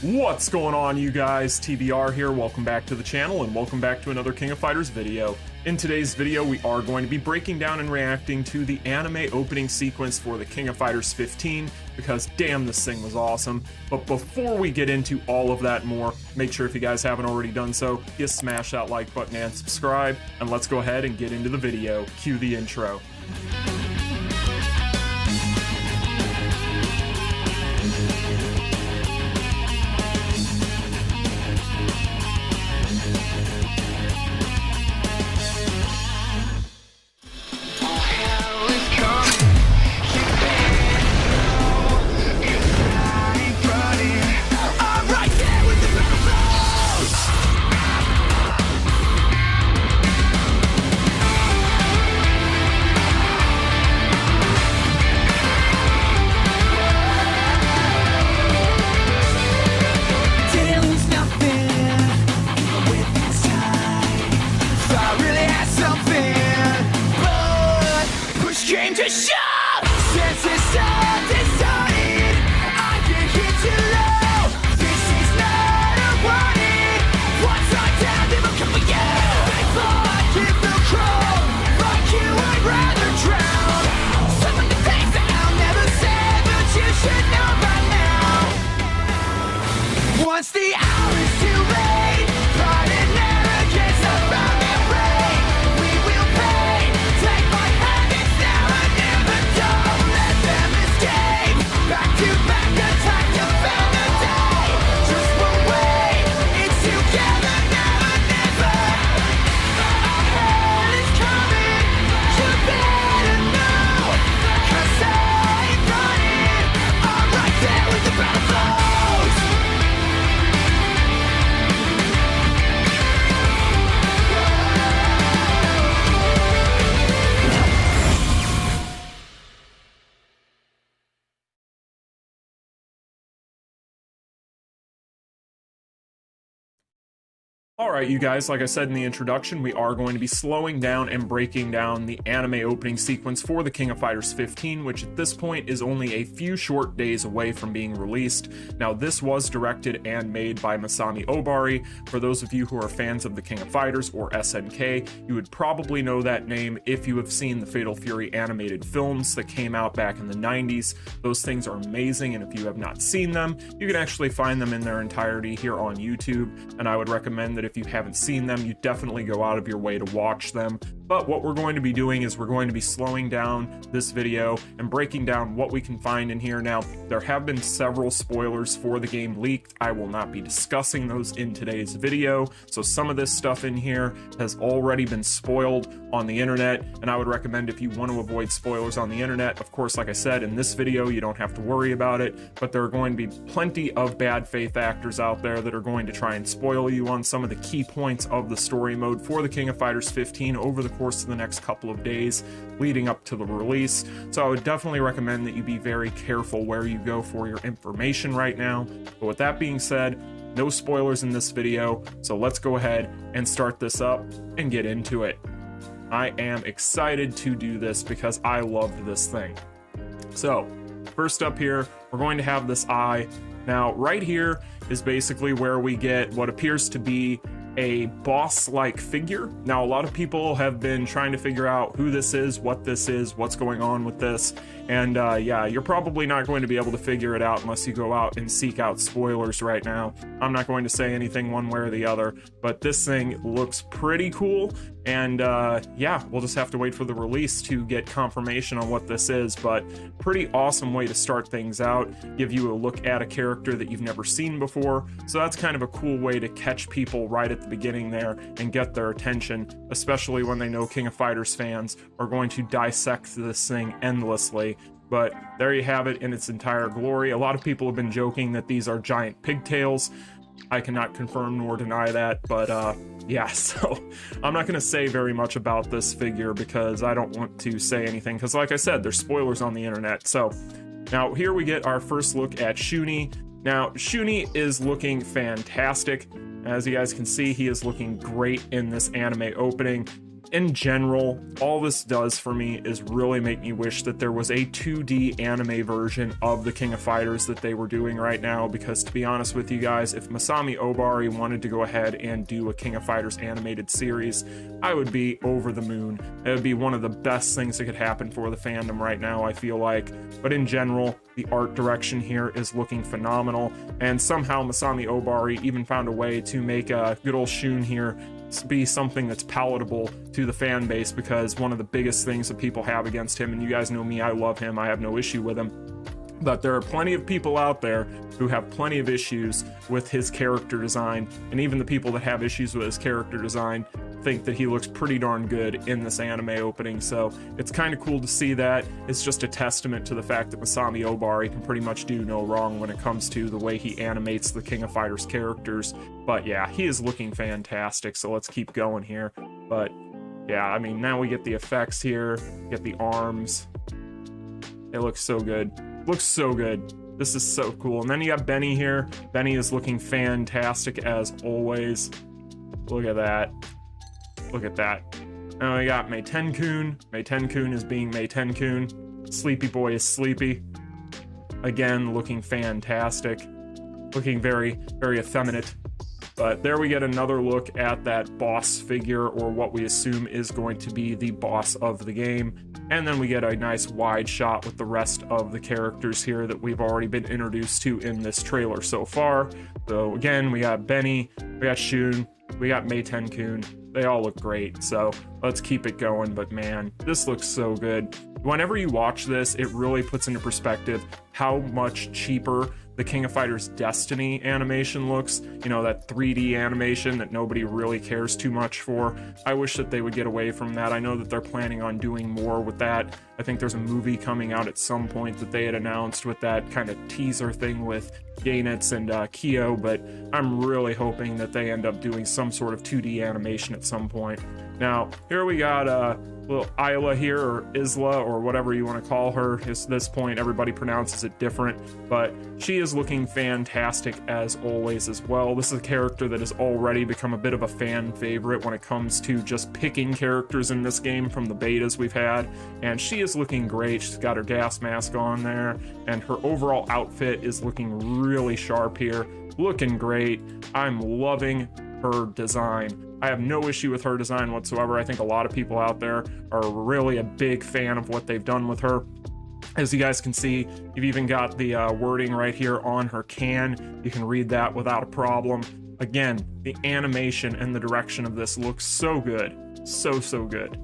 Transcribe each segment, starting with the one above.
What's going on, you guys? TBR here. Welcome back to the channel and welcome back to another King of Fighters video. In today's video, we are going to be breaking down and reacting to the anime opening sequence for the King of Fighters 15 because damn, this thing was awesome. But before we get into all of that and more, make sure if you guys haven't already done so, you smash that like button and subscribe, and let's go ahead and get into the video. Cue the intro. Once the hour is too late, pride and arrogance are from your brain. We will pay. Take my hand, it's now or never. Don't let them escape. Back to back attack, you found the day. Just one way, it's together now or never. Our hell is coming, you better know. 'Cause I ain't running, I'm right there with the battle flows. Alright, you guys, like I said in the introduction, we are going to be slowing down and breaking down the anime opening sequence for the King of Fighters 15, which at this point is only a few short days away from being released. Now, this was directed and made by Masami Obari. For those of you who are fans of the King of Fighters, or SNK, you would probably know that name if you have seen the Fatal Fury animated films that came out back in the 90s. Those things are amazing, and if you have not seen them, you can actually find them in their entirety here on YouTube, and I would recommend that if you haven't seen them, you definitely go out of your way to watch them. But what we're going to be doing is we're going to be slowing down this video and breaking down what we can find in here. Now, there have been several spoilers for the game leaked. I will not be discussing those in today's video, so some of this stuff in here has already been spoiled on the internet, and I would recommend if you want to avoid spoilers on the internet, of course, like I said, in this video, you don't have to worry about it, but there are going to be plenty of bad faith actors out there that are going to try and spoil you on some of the key points of the story mode for the King of Fighters 15 over the course of the next couple of days leading up to the release. So I would definitely recommend that you be very careful where you go for your information right now. But with that being said, no spoilers in this video, so let's go ahead and start this up and get into it. I am excited to do this because I loved this thing. So first up here, we're going to have this eye. Now, right here is basically where we get what appears to be a boss-like figure. Now, a lot of people have been trying to figure out who this is, what's going on with this, and yeah, you're probably not going to be able to figure it out unless you go out and seek out spoilers right now. I'm not going to say anything one way or the other, but this thing looks pretty cool, and yeah, we'll just have to wait for the release to get confirmation on what this is, but pretty awesome way to start things out, give you a look at a character that you've never seen before, so that's kind of a cool way to catch people right at the beginning there and get their attention, especially when they know King of Fighters fans are going to dissect this thing endlessly. But there you have it in its entire glory. A lot of people have been joking that these are giant pigtails. I cannot confirm nor deny that, but yeah, so I'm not going to say very much about this figure because I don't want to say anything, because like I said, there's spoilers on the internet. So now here we get our first look at Shun'ei. Now, Shun'ei is looking fantastic. As you guys can see, he is looking great in this anime opening. in general, all this does for me is really make me wish that there was a 2D anime version of the King of Fighters that they were doing right now, because to be honest with you guys, if Masami Obari wanted to go ahead and do a King of Fighters animated series, I would be over the moon. It would be one of the best things that could happen for the fandom right now, I feel like. But in general, the art direction here is looking phenomenal, and somehow Masami Obari even found a way to make a good old Shun here be something that's palatable to the fan base, because one of the biggest things that people have against him, and you guys know me, I love him, I have no issue with him, but there are plenty of people out there who have plenty of issues with his character design, and even the people that have issues with his character design think that he looks pretty darn good in this anime opening. So it's kind of cool to see that. It's just a testament to the fact that Masami Obari can pretty much do no wrong when it comes to the way he animates the King of Fighters characters. But yeah, he is looking fantastic, so let's keep going here. But yeah, I mean, now we get the effects here, get the arms. It looks so good. Looks so good. This is so cool. And then you got Benny here. Benny is looking fantastic as always. Look at that. Look at that. Now we got Mei-ten-kun. Mei-ten-kun is being Mei-ten-kun. Sleepy Boy is sleepy. Again, looking fantastic. Looking very, very effeminate. But there we get another look at that boss figure, or what we assume is going to be the boss of the game. And then we get a nice wide shot with the rest of the characters here that we've already been introduced to in this trailer so far. So again, we got Benny, we got Shun, we got Mei-ten-kun. They all look great, so let's keep it going. But man, this looks so good. Whenever you watch this, it really puts into perspective how much cheaper the King of Fighters Destiny animation looks. You know, that 3D animation that nobody really cares too much for. I wish that they would get away from that. I know that they're planning on doing more with that. I think there's a movie coming out at some point that they had announced with that kind of teaser thing with Gainitz and Kyo, but I'm really hoping that they end up doing some sort of 2D animation at some point. Now, here we got little Isla here, or Isla, or whatever you want to call her. At this point, everybody pronounces it different, but she is looking fantastic as always as well. This is a character that has already become a bit of a fan favorite when it comes to just picking characters in this game from the betas we've had, and she is looking great. She's got her gas mask on there, and her overall outfit is looking really sharp here. Looking great. I'm loving her design. I have no issue with her design whatsoever. I think a lot of people out there are really a big fan of what they've done with her. As you guys can see, you've even got the wording right here on her can. You can read that without a problem. Again, the animation and the direction of this looks so good. So good.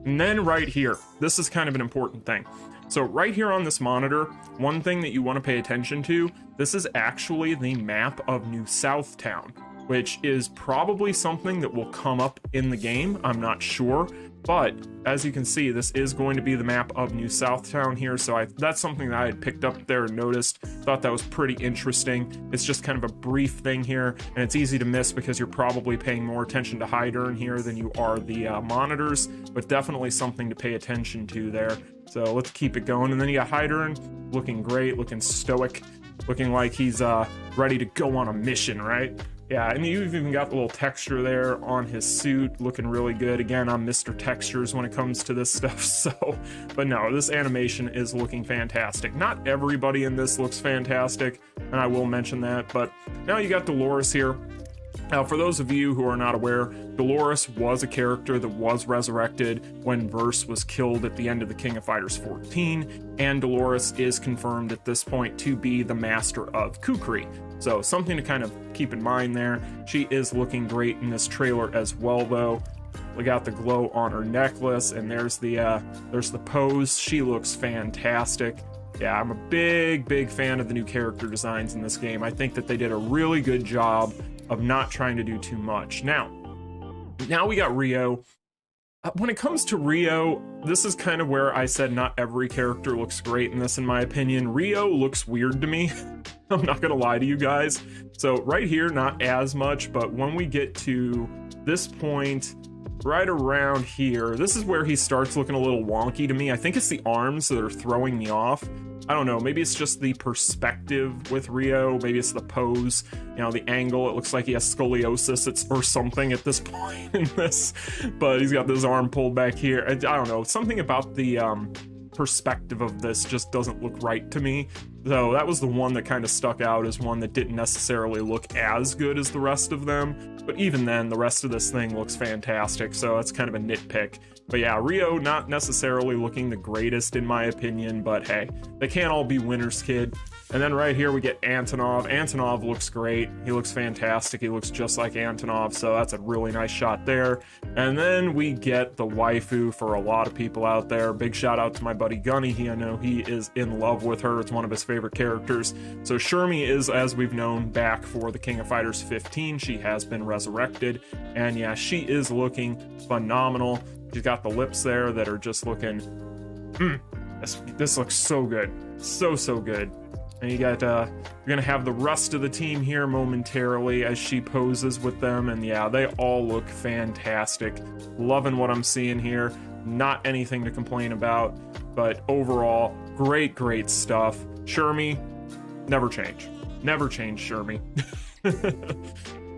And then right here, this is kind of an important thing. So right here on this monitor, one thing that you want to pay attention to, this is actually the map of New Southtown, which is probably something that will come up in the game. I'm not sure, but as you can see, this is going to be the map of New Southtown here. So that's something that I had picked up there and noticed. Thought that was pretty interesting. It's just kind of a brief thing here, and it's easy to miss because you're probably paying more attention to Hydern here than you are the monitors, but definitely something to pay attention to there. So let's keep it going. And then you got Hydern looking great, looking stoic, looking like he's ready to go on a mission, right? Yeah, and you've even got the little texture there on his suit, looking really good. Again, I'm Mr. Textures when it comes to this stuff, so... But no, this animation is looking fantastic. Not everybody in this looks fantastic, and I will mention that, but now you got Dolores here. Now, for those of you who are not aware, Dolores was a character that was resurrected when Verse was killed at the end of the King of Fighters 14, and Dolores is confirmed at this point to be the master of Kukri. So something to kind of keep in mind there. She is looking great in this trailer as well, though. We got the glow on her necklace, and there's the pose. She looks fantastic. Yeah, I'm a big fan of the new character designs in this game. I think that they did a really good job of not trying to do too much. Now we got Rio. When it comes to Rio, this is kind of where I said not every character looks great in this, in my opinion. Rio looks weird to me. I'm not gonna lie to you guys. So right here, not as much, but when we get to this point, right around here, this is where he starts looking a little wonky to me. I think it's the arms that are throwing me off. I don't know, maybe it's just the perspective with Rio, maybe it's the pose, you know, the angle. It looks like he has scoliosis or something at this point in this, but he's got this arm pulled back here. I don't know, something about the perspective of this just doesn't look right to me. So that was the one that kind of stuck out as one that didn't necessarily look as good as the rest of them. But even then, the rest of this thing looks fantastic, so that's kind of a nitpick. But yeah, Rio not necessarily looking the greatest in my opinion, but hey, they can't all be winners, kid. And then right here we get Antonov. Antonov looks great. He looks fantastic. He looks just like Antonov, so that's a really nice shot there. And then we get the waifu for a lot of people out there. Big shout out to my buddy Gunny. I know he is in love with her. It's one of his favorite characters. So Shun'ei is, as we've known, back for the King of Fighters 15. She has been resurrected. And yeah, she is looking phenomenal. She's got the lips there that are just looking... This looks so good. So good. And you got, you're gonna have the rest of the team here momentarily as she poses with them, and yeah, they all look fantastic. Loving what I'm seeing here. Not anything to complain about, but overall, great stuff. Shun'ei, never change. Never change, Shun'ei.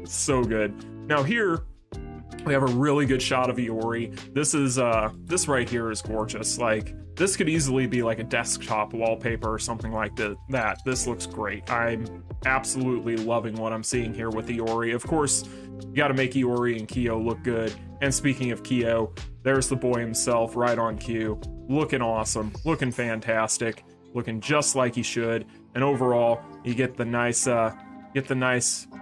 So good. Now here, we have a really good shot of Iori. This right here is gorgeous. Like, this could easily be like a desktop wallpaper or something like that. This looks great. I'm absolutely loving what I'm seeing here with Iori. Of course, you gotta make Iori and Kyo look good. And speaking of Kyo, there's the boy himself right on cue. Looking awesome, looking fantastic, looking just like he should. And overall, you get the nice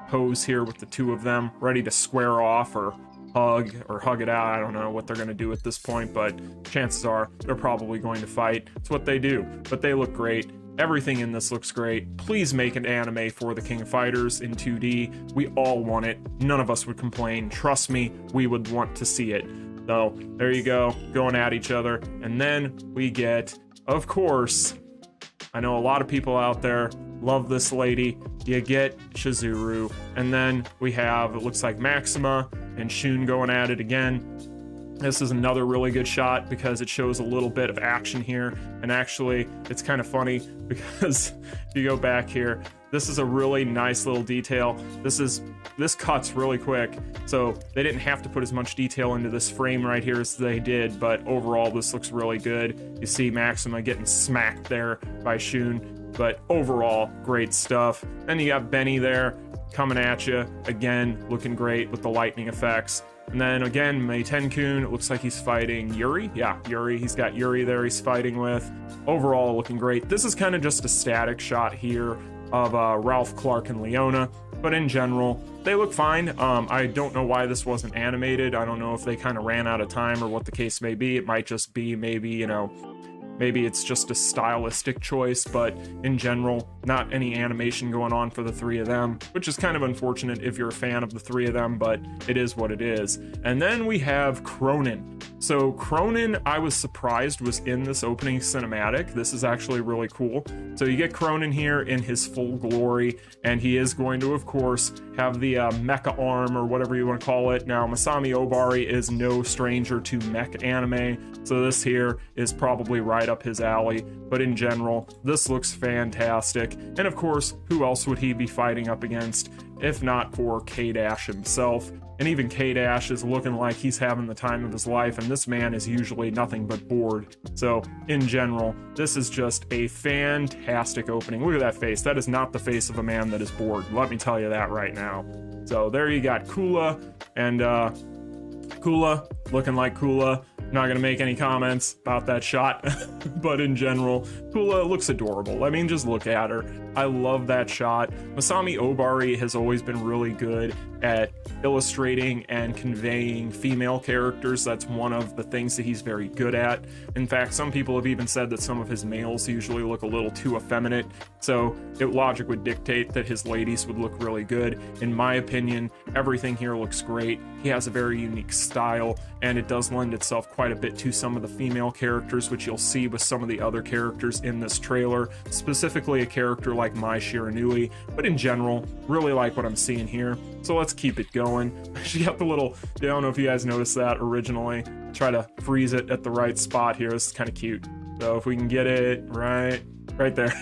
pose here with the two of them ready to square off or hug it out. I don't know what they're going to do at this point, but chances are they're probably going to fight. It's what they do, but they look great. Everything in this looks great. Please make an anime for the King of Fighters in 2D. We all want it. None of us would complain. Trust me, we would want to see it. So there you go, going at each other. And then we get, of course, I know a lot of people out there love this lady. You get Chizuru, and then we have, it looks like Maxima and Shun going at it again. This is another really good shot because it shows a little bit of action here, and actually it's kind of funny because if you go back here, this is a really nice little detail. This cuts really quick, so they didn't have to put as much detail into this frame right here as they did, but overall this looks really good. You see Maxima getting smacked there by Shun, but overall great stuff. Then you got Benny there coming at you again, looking great with the lightning effects. And then again, Mei Tenkun, it looks like he's fighting Yuri. Yeah, Yuri, he's got Yuri there he's fighting with. Overall looking great. This is kind of just a static shot here of Ralph, Clark, and Leona, but in general, they look fine. I don't know why this wasn't animated. I don't know if they kind of ran out of time or what the case may be. It might just be maybe, you know, maybe it's just a stylistic choice, but in general, not any animation going on for the three of them, which is kind of unfortunate if you're a fan of the three of them, but it is what it is. And then we have Cronin. So Cronin, I was surprised was in this opening cinematic. This is actually really cool. So you get Cronin here in his full glory, and he is going to, of course, have the mecha arm or whatever you want to call it. Now, Masami Obari is no stranger to mech anime, so this here is probably right up his alley. But in general, this looks fantastic. And of course, who else would he be fighting up against if not for K-Dash himself? And even K-Dash is looking like he's having the time of his life, and this man is usually nothing but bored. So, in general, this is just a fantastic opening. Look at that face. That is not the face of a man that is bored. Let me tell you that right now. So, there you got Kula, and Kula, looking like Kula. Not gonna make any comments about that shot, but in general, Kula looks adorable. I mean, just look at her. I love that shot. Masami Obari has always been really good at illustrating and conveying female characters. That's one of the things that he's very good at. In fact, some people have even said that some of his males usually look a little too effeminate, so logic would dictate that his ladies would look really good. In my opinion, everything here looks great. He has a very unique style, and it does lend itself quite a bit to some of the female characters, which you'll see with some of the other characters in this trailer, specifically a character like my Shiranui, but in general, really like what I'm seeing here. So let's keep it going. She got the little, I don't know if you guys noticed that originally. Try to freeze it at the right spot here. This is kind of cute. So if we can get it right there,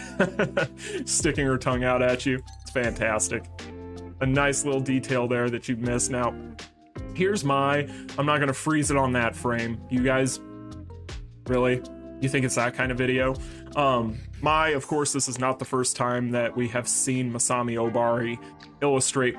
sticking her tongue out at you. It's fantastic. A nice little detail there that you've missed. Now, here's I'm not going to freeze it on that frame. You guys, really? You think it's that kind of video? Of course, this is not the first time that we have seen Masami Obari illustrate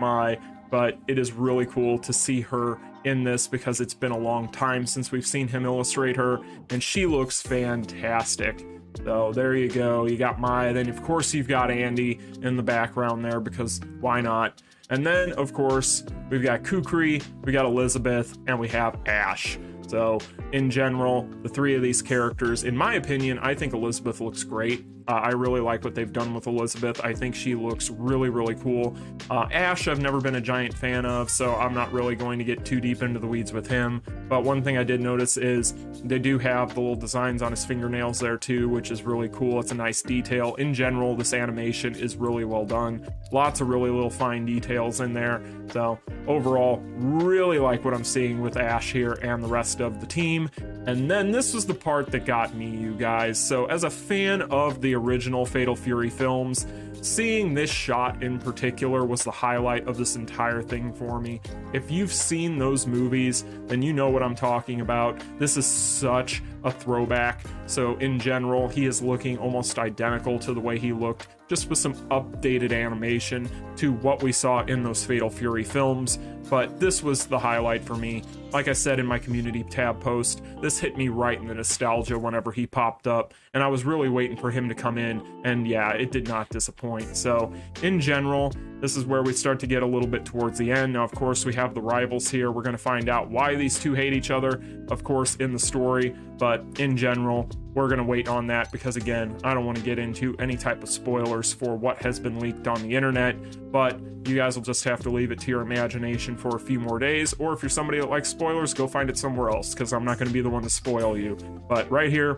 but it is really cool to see her in this because it's been a long time since we've seen him illustrate her, and she looks fantastic. So there you go. You got then of course you've got Andy in the background there, because why not? And then of course we've got Kukri, we got Elizabeth, and we have Ash. So in general, the three of these characters, in my opinion, I think Elizabeth looks great. I really like what they've done with Elizabeth. I think she looks really, really cool. Ash, I've never been a giant fan of, so I'm not really going to get too deep into the weeds with him. But one thing I did notice is they do have the little designs on his fingernails there too, which is really cool. It's a nice detail. In general, this animation is really well done. Lots of really little fine details in there. So overall, really like what I'm seeing with Ash here and the rest of the team. And then this was the part that got me, you guys. So as a fan of the original Fatal Fury films, seeing this shot in particular was the highlight of this entire thing for me. If you've seen those movies, then you know what I'm talking about. This is such a throwback. So in general, he is looking almost identical to the way he looked, just with some updated animation to what we saw in those Fatal Fury films. But this was the highlight for me. Like I said in my community tab post, this hit me right in the nostalgia whenever he popped up, and I was really waiting for him to come in, and yeah, it did not disappoint. So in general, this is where we start to get a little bit towards the end. Now, of course, we have the rivals here. We're going to find out why these two hate each other, of course, in the story, but in general, we're going to wait on that because, again, I don't want to get into any type of spoilers for what has been leaked on the internet, but you guys will just have to leave it to your imagination for a few more days, or if you're somebody that likes spoilers, go find it somewhere else, because I'm not going to be the one to spoil you. But right here,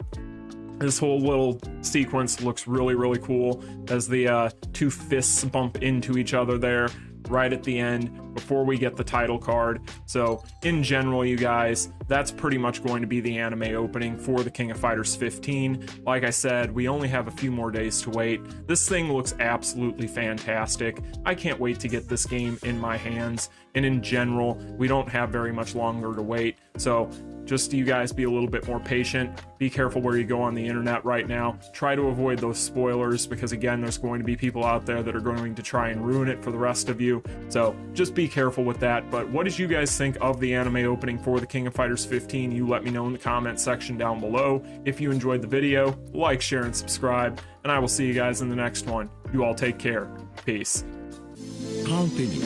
this whole little sequence looks really, really cool as the two fists bump into each other there right at the end before we get the title card. So in general, you guys, that's pretty much going to be the anime opening for the King of Fighters 15. Like I said, we only have a few more days to wait. This thing looks absolutely fantastic. I can't wait to get this game in my hands. And in general, we don't have very much longer to wait. So just you guys be a little bit more patient. Be careful where you go on the internet right now. Try to avoid those spoilers, because again, there's going to be people out there that are going to try and ruin it for the rest of you. So just be careful with that. But what did you guys think of the anime opening for the King of Fighters 15? You let me know in the comment section down below. If you enjoyed the video, like, share, and subscribe. And I will see you guys in the next one. You all take care. Peace. Continue.